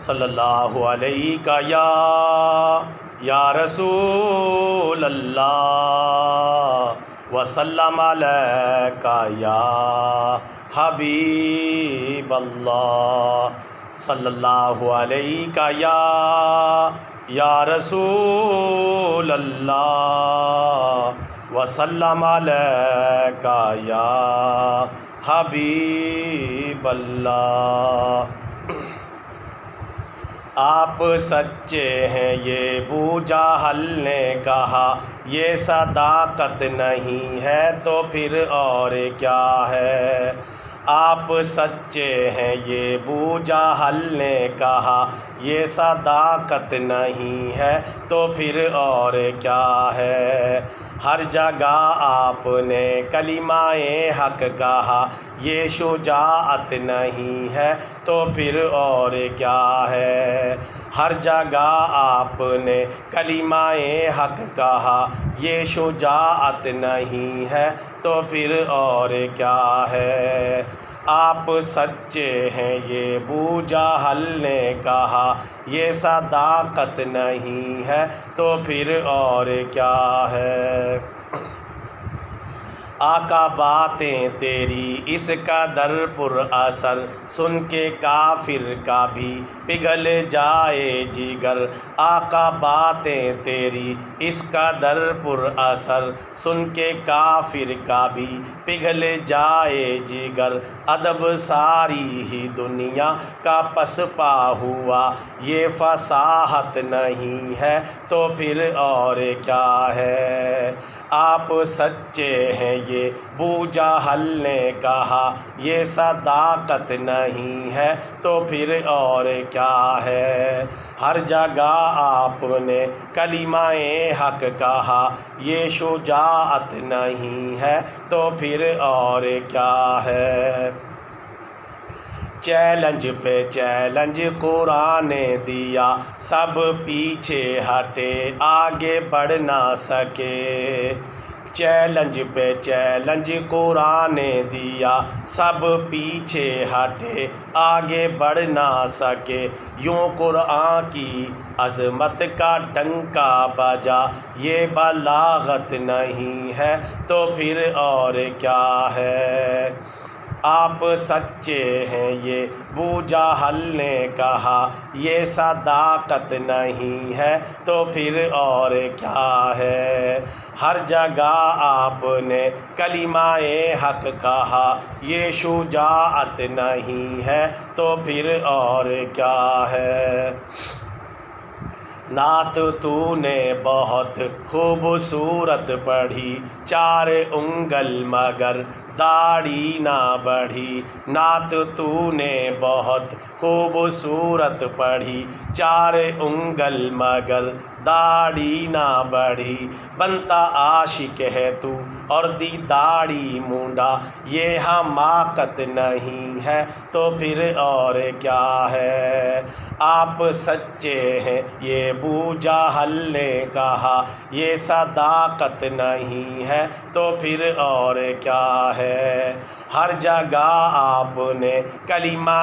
صلی اللہ علیہ یا رسول اللہ وسلم علیکہ یا حبیب اللہ صلی اللہ علیہ یا رسول اللہ وسلم علیکہ یا حبیب اللہ۔ آپ سچے ہیں یہ ابو جہل نے کہا، یہ صداقت نہیں ہے تو پھر اور کیا ہے؟ آپ سچے ہیں یہ ابو جہل نے کہا، یہ صداقت نہیں ہے تو پھر اور کیا ہے؟ ہر جگہ آپ نے کلمہ حق کہا، یہ شجاعت نہیں ہے تو پھر اور کیا ہے؟ ہر جگہ آپ نے کلمہ حق کہا، یہ شجاعت نہیں ہے تو پھر اور کیا ہے؟ آپ سچے ہیں یہ ابو جہل نے کہا، یہ صداقت نہیں ہے تو پھر اور کیا ہے؟ آقا باتیں تیری اس قدر پر اثر، سن کے کافر کا بھی پگھل جائے جگر۔ آقا باتیں تیری اس قدر پر اثر، سن کے کافر کا بھی پگھل جائے جگر۔ ادب ساری ہی دنیا کا پسپا ہوا، یہ فصاحت نہیں ہے تو پھر اور کیا ہے؟ آپ سچے ہیں یہ ابو جہل نے کہا، یہ صداقت نہیں ہے تو پھر اور کیا ہے؟ ہر جگہ آپ نے کلمہ حق کہا، یہ شجاعت نہیں ہے تو پھر اور کیا ہے؟ چیلنج پہ چیلنج قرآن نے دیا، سب پیچھے ہٹے آگے بڑھ نہ سکے۔ چیلنج پہ چیلنج قرآن نے دیا، سب پیچھے ہٹے آگے بڑھ نہ سکے۔ یوں قرآن کی عظمت کا ڈنکا بجا، یہ بلاغت نہیں ہے تو پھر اور کیا ہے؟ آپ سچے ہیں یہ ابو جہل نے کہا، یہ صداقت نہیں ہے تو پھر اور کیا ہے؟ ہر جگہ آپ نے کلمہ حق کہا، یہ شجاعت نہیں ہے تو پھر اور کیا ہے؟ نعت تو نے بہت خوبصورت پڑھی، 4 انگل مگر داڑھی نہ بڑھی۔ نعت تو نے بہت خوبصورت پڑھی، 4 انگل مگر داڑھی نہ بڑھی۔ بنتا عاشق ہے تو اور دی داڑھی مونڈا، یہ حماقت نہیں ہے تو پھر اور کیا ہے؟ آپ سچے ہیں یہ ابو جہل نے کہا، یہ صداقت نہیں ہے تو پھر اور کیا ہے؟ ہر جگہ آپ نے کلمہ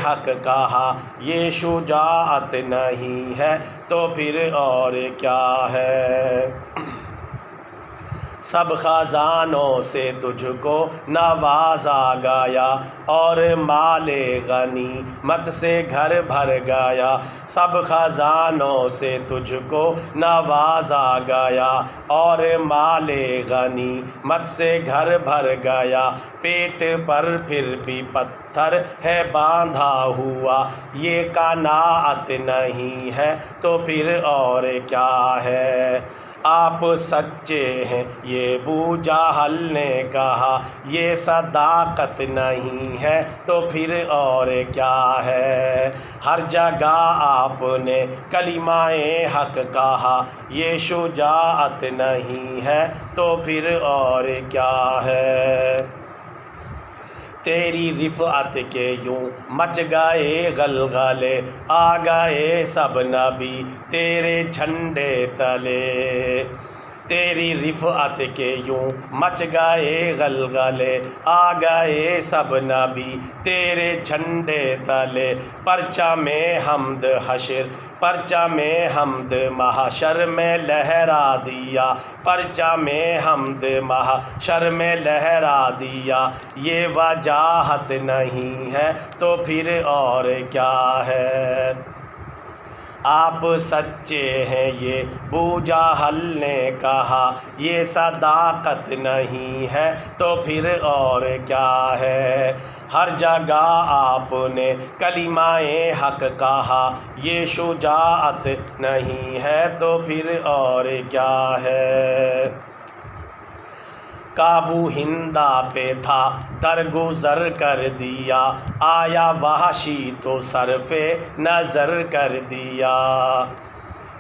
حق کہا، یہ شجاعت نہیں ہے تو پھر اور کیا ہے؟ سب خزانوں سے تجھ کو نوازا گیا، اور مال غنیمت سے گھر بھر گیا۔ سب خزانوں سے تجھ کو نوازا گیا، اور مال غنیمت سے گھر بھر گیا۔ پیٹ پر پھر بھی پتھر ہے باندھا ہوا، یہ قناعت نہیں ہے تو پھر اور کیا ہے؟ آپ سچے ہیں یہ ابو جہل نے کہا، یہ صداقت نہیں ہے تو پھر اور کیا ہے؟ ہر جگہ آپ نے کلمہ حق کہا، یہ شجاعت نہیں ہے تو پھر اور کیا ہے؟ تیری رفعت کے یوں مچ گئے غلغلے، آ گئے سب نبی تیرے جھنڈے تلے۔ تیری رفعت کے یوں مچ گئے غلغلے، آ گئے سب نبی تیرے جھنڈے تلے، پرچم حمد حشر پرچم حمد محشر میں لہرا دیا، پرچم حمد محشر میں لہرا دیا۔ یہ وجاہت نہیں ہے تو پھر اور کیا ہے؟ آپ سچے ہیں یہ ابو جہل نے کہا، یہ صداقت نہیں ہے تو پھر اور کیا ہے؟ ہر جگہ آپ نے کلمہ حق کہا، یہ شجاعت نہیں ہے تو پھر اور کیا ہے؟ قابو ہندا پہ تھا درگزر کر دیا، آیا وحشی تو صرف نظر کر دیا۔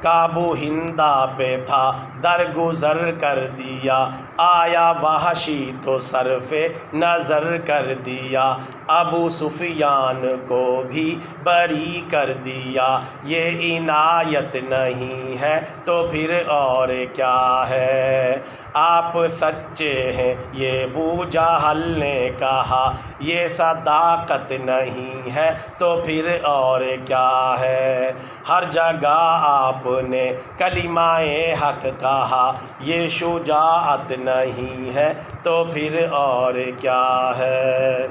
قابو ہندا پہ تھا درگزر کر دیا، آیا وحشی تو صرف نظر کر دیا۔ ابو سفیان کو بھی بری کر دیا، یہ عنایت نہیں ہے تو پھر اور کیا ہے؟ آپ سچے ہیں یہ ابو جہل نے کہا، یہ صداقت نہیں ہے تو پھر اور کیا ہے؟ ہر جگہ آپ نے کلمہ حق کہا، یہ شجاعت نہیں ہے تو پھر اور کیا ہے؟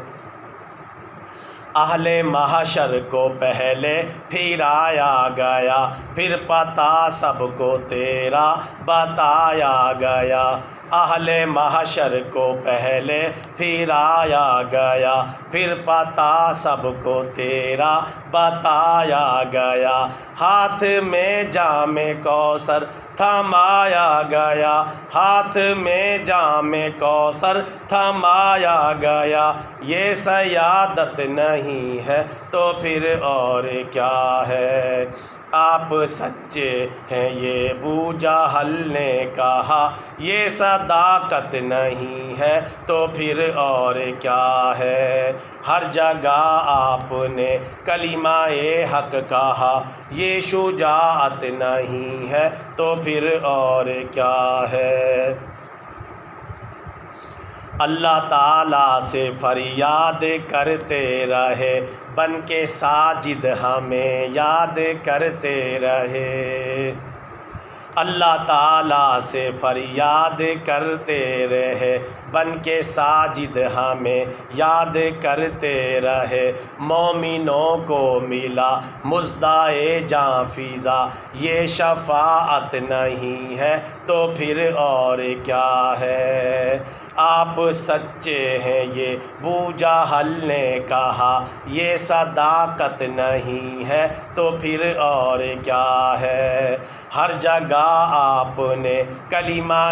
اہل محشر کو پہلے پھرایا گیا، پھر پتہ سب کو تیرا بتایا گیا۔ اہل محشر کو پہلے پھرایا گیا، پھر پتہ سب کو تیرا بتایا گیا۔ ہاتھ میں جام کوثر تھمایا گیا، ہاتھ میں جام کوثر تھمایا گیا۔ یہ سیادت نہیں ہے تو پھر اور کیا ہے؟ آپ سچے ہیں یہ ابو جہل نے کہا، یہ صداقت نہیں ہے تو پھر اور کیا ہے؟ ہر جگہ آپ نے کلمہ حق کہا، یہ شجاعت نہیں ہے تو پھر اور کیا ہے؟ اللہ تعالیٰ سے فریاد کرتے رہے، بن کے ساجد ہمیں یاد کرتے رہے۔ اللہ تعالیٰ سے فریاد کرتے رہے، بن کے ساجد ہمیں یاد کرتے رہے۔ مومنوں کو ملا مژدہ جاں فضا، یہ شفاعت نہیں ہے تو پھر اور کیا ہے؟ آپ سچے ہیں یہ ابو جہل نے کہا، یہ صداقت نہیں ہے تو پھر اور کیا ہے؟ ہر جگہ آپ نے کلمہ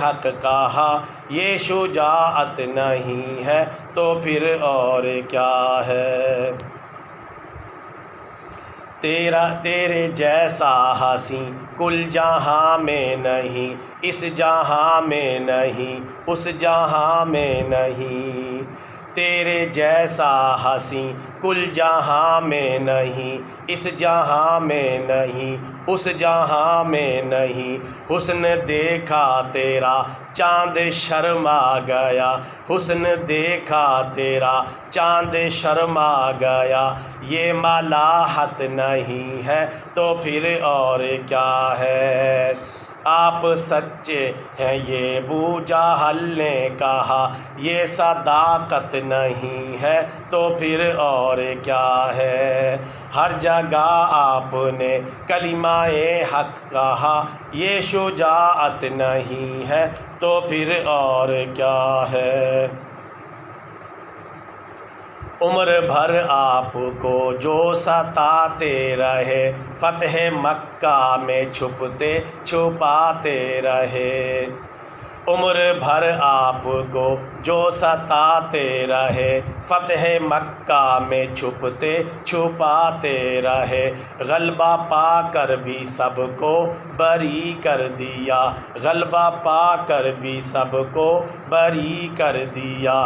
حق کہا، یہ شجاعت نہیں ہے تو پھر اور کیا ہے؟ تیرے جیسا حسین کل جہاں میں نہیں، اس جہاں میں نہیں، اس جہاں میں نہیں۔ تیرے جیسا حسین کل جہاں میں نہیں، اس جہاں میں نہیں، اس جہاں میں نہیں۔ حسن دیکھا تیرا چاند شرما گیا، حسن دیکھا تیرا چاند شرما گیا۔ یہ ملاحت نہیں ہے تو پھر اور کیا ہے؟ آپ سچے ہیں یہ ابو جہل نے کہا، یہ صداقت نہیں ہے تو پھر اور کیا ہے؟ ہر جگہ آپ نے کلمہ حق کہا، یہ شجاعت نہیں ہے تو پھر اور کیا ہے؟ عمر بھر آپ کو جو ستاتے رہے، فتح مکہ میں چھپتے چھپاتے رہے۔ عمر بھر آپ کو جو ستاتے رہے، فتح مکہ میں چھپتے چھپاتے رہے۔ غلبہ پا کر بھی سب کو بری کر دیا، غلبہ پا کر بھی سب کو بری کر دیا۔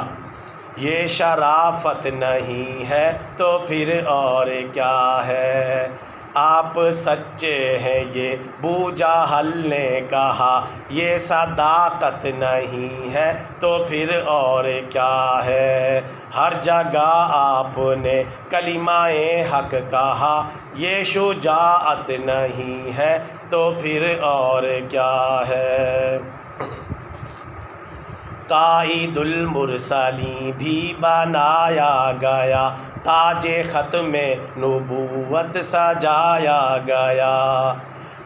یہ شرافت نہیں ہے تو پھر اور کیا ہے؟ آپ سچے ہیں یہ ابو جہل نے کہا، یہ صداقت نہیں ہے تو پھر اور کیا ہے۔ ہر جگہ آپ نے کلمہ حق کہا، یہ شجاعت نہیں ہے تو پھر اور کیا ہے۔ قائد المرسلین بھی بنایا گیا، تاج ختم نبوت سجایا گیا۔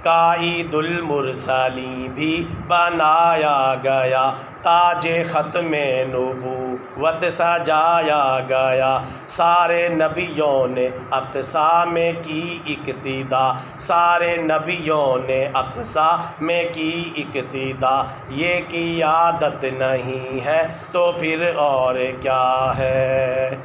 قائد المرسلین بھی بنایا گیا، تاج ختم نبوت سجایا گیا۔ سارے نبیوں نے اقصیٰ میں کی اقتدا، سارے نبیوں نے اقصیٰ میں کی اقتدا۔ یہ قیادت نہیں ہے تو پھر اور کیا ہے۔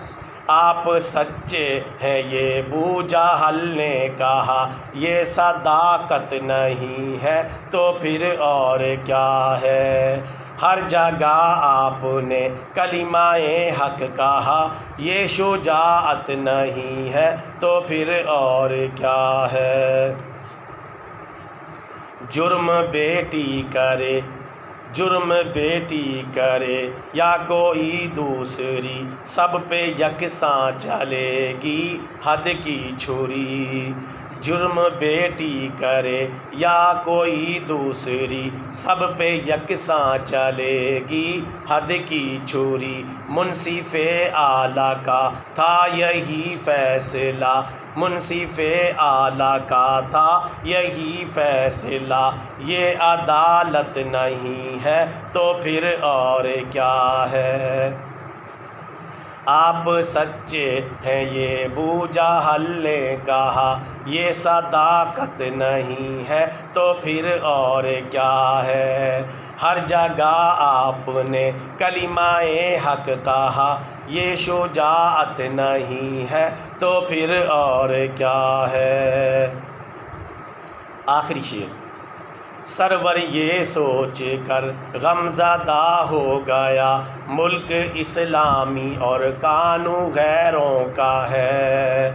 آپ سچے ہیں یہ ابو جہل نے کہا، یہ صداقت نہیں ہے تو پھر اور کیا ہے۔ ہر جگہ آپ نے کلمہ حق کہا، یہ شجاعت نہیں ہے تو پھر اور کیا ہے۔ جرم بیٹی کرے یا کوئی دوسری، سب پہ یکساں چلے گی حد کی چھری۔ جرم بیٹی کرے یا کوئی دوسری، سب پہ یکساں چلے گی حد کی چھری۔ منصف اعلیٰ کا تھا یہی فیصلہ، منصف اعلیٰ کا تھا یہی فیصلہ۔ یہ عدالت نہیں ہے تو پھر اور کیا ہے۔ آپ سچے ہیں یہ ابو جہل نے کہا، یہ صداقت نہیں ہے تو پھر اور کیا ہے۔ ہر جگہ آپ نے کلمہ حق کہا، یہ شجاعت نہیں ہے تو پھر اور کیا ہے۔ آخری شعر۔ سرور یہ سوچ کر غم زدہ ہو گیا، ملک اسلامی اور قانون غیروں کا ہے۔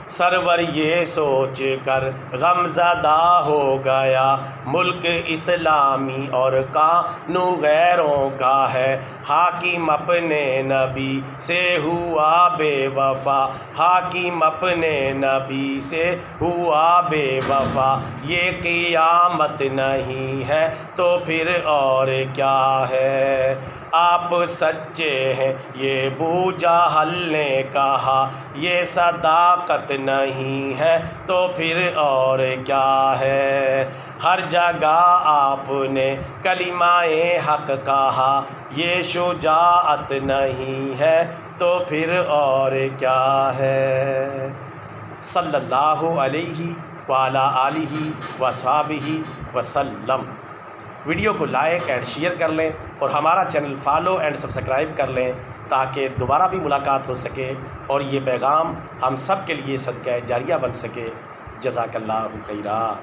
سرور یہ سوچ کر غم زدہ ہو گیا، ملک اسلامی اور قانون غیروں کا ہے۔ حاکم اپنے نبی سے ہوا بے وفا، حاکم اپنے نبی سے ہوا بے وفا۔ یہ قیامت نہیں ہے تو پھر اور کیا ہے۔ آپ سچے ہیں یہ ابو جہل نے کہا، یہ صداقت نہیں ہے تو پھر اور کیا ہے۔ ہر جگہ آپ نے کلمہ حق کہا، یہ شجاعت نہیں ہے تو پھر اور کیا ہے۔ صلی اللہ علیہ وعلیٰ آلہ وصحبہ وسلم۔ ویڈیو کو لائک اینڈ شیئر کر لیں اور ہمارا چینل فالو اینڈ سبسکرائب کر لیں تاکہ دوبارہ بھی ملاقات ہو سکے اور یہ پیغام ہم سب کے لیے صدقہ جاریہ بن سکے۔ جزاک اللہ خیرا۔